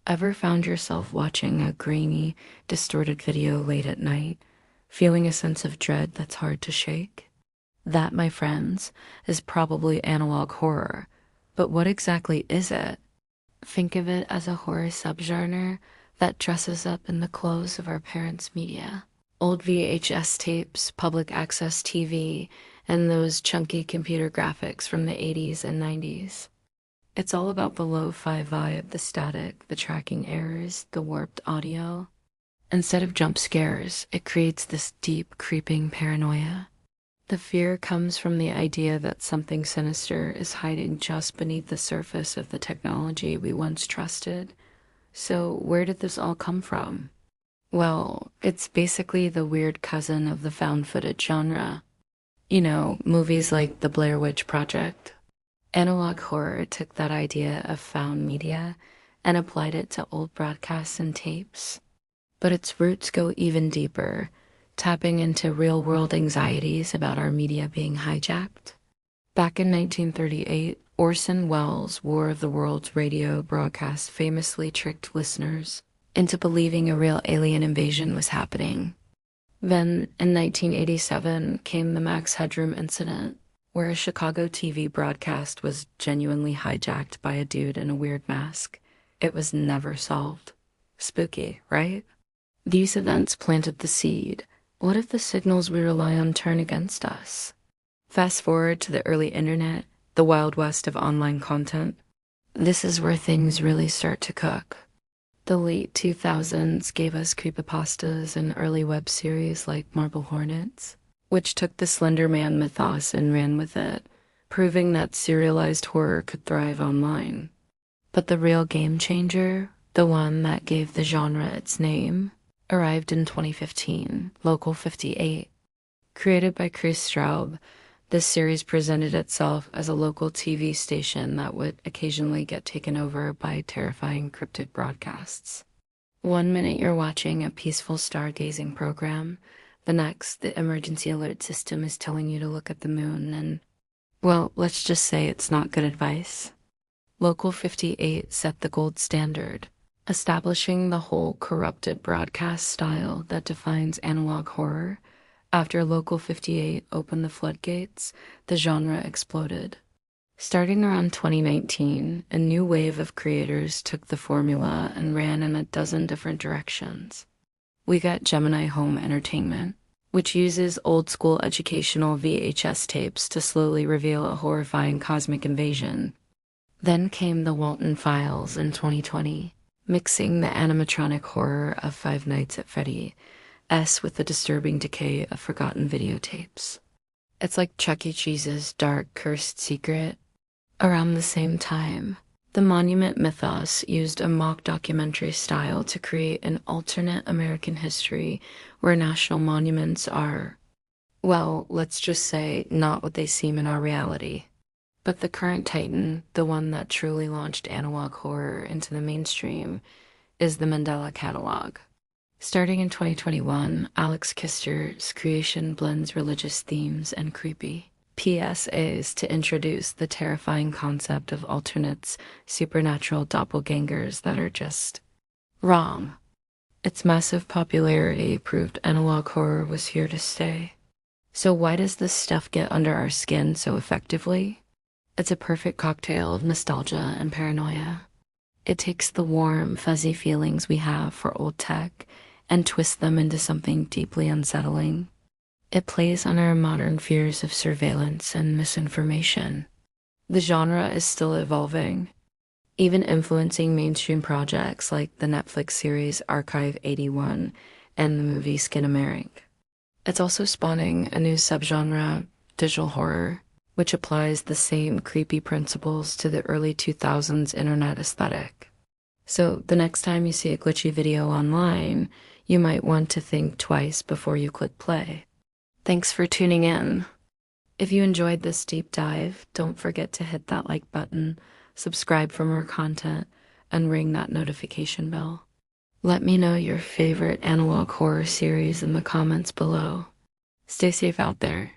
Ever found yourself watching a grainy, distorted video late at night, feeling a sense of dread that's hard to shake? That, my friends, is probably analog horror. But what exactly is it? Think of it as a horror subgenre that dresses up in the clothes of our parents' media. Old VHS tapes, public access TV, and those chunky computer graphics from the 80s and 90s. It's all about the lo-fi vibe, the static, the tracking errors, the warped audio. Instead of jump scares, it creates this deep, creeping paranoia. The fear comes from the idea that something sinister is hiding just beneath the surface of the technology we once trusted. So where did this all come from? Well, it's basically the weird cousin of the found footage genre. You know, movies like The Blair Witch Project. Analog horror took that idea of found media and applied it to old broadcasts and tapes. But its roots go even deeper, tapping into real-world anxieties about our media being hijacked. Back in 1938, Orson Welles' War of the Worlds radio broadcast famously tricked listeners into believing a real alien invasion was happening. Then, in 1987, came the Max Headroom incident, where a Chicago TV broadcast was genuinely hijacked by a dude in a weird mask. It was never solved. Spooky, right? These events planted the seed. What if the signals we rely on turn against us? Fast forward to the early internet, the Wild West of online content. This is where things really start to cook. The late 2000s gave us creepypastas and early web series like Marble Hornets, which took the Slender Man mythos and ran with it, proving that serialized horror could thrive online. But the real game changer, the one that gave the genre its name, arrived in 2015, Local 58. Created by Chris Straub, this series presented itself as a local TV station that would occasionally get taken over by terrifying cryptid broadcasts. One minute you're watching a peaceful stargazing program, the next, the emergency alert system is telling you to look at the moon and, well, let's just say it's not good advice. Local 58 set the gold standard, establishing the whole corrupted broadcast style that defines analog horror. After Local 58 opened the floodgates, the genre exploded. Starting around 2019, a new wave of creators took the formula and ran in a dozen different directions. We got Gemini Home Entertainment, which uses old-school educational VHS tapes to slowly reveal a horrifying cosmic invasion. Then came the Walten Files in 2020, mixing the animatronic horror of Five Nights at Freddy's with the disturbing decay of forgotten videotapes. It's like Chuck E. Cheese's dark, cursed secret. Around the same time, the Monument mythos used a mock documentary style to create an alternate American history where national monuments are, well, let's just say, not what they seem in our reality. But the current titan, the one that truly launched analog horror into the mainstream, is the Mandela Catalogue. Starting in 2021, Alex Kister's creation blends religious themes and creepy PSAs to introduce the terrifying concept of alternates, supernatural doppelgangers that are just wrong. Its massive popularity proved analog horror was here to stay. So why does this stuff get under our skin so effectively? It's a perfect cocktail of nostalgia and paranoia. It takes the warm, fuzzy feelings we have for old tech and twists them into something deeply unsettling. It plays on our modern fears of surveillance and misinformation. The genre is still evolving, even influencing mainstream projects like the Netflix series Archive 81 and the movie Skinamarink. It's also spawning a new subgenre, digital horror, which applies the same creepy principles to the early 2000s internet aesthetic. So the next time you see a glitchy video online, you might want to think twice before you click play. Thanks for tuning in. If you enjoyed this deep dive, don't forget to hit that like button, subscribe for more content, and ring that notification bell. Let me know your favorite analog horror series in the comments below. Stay safe out there.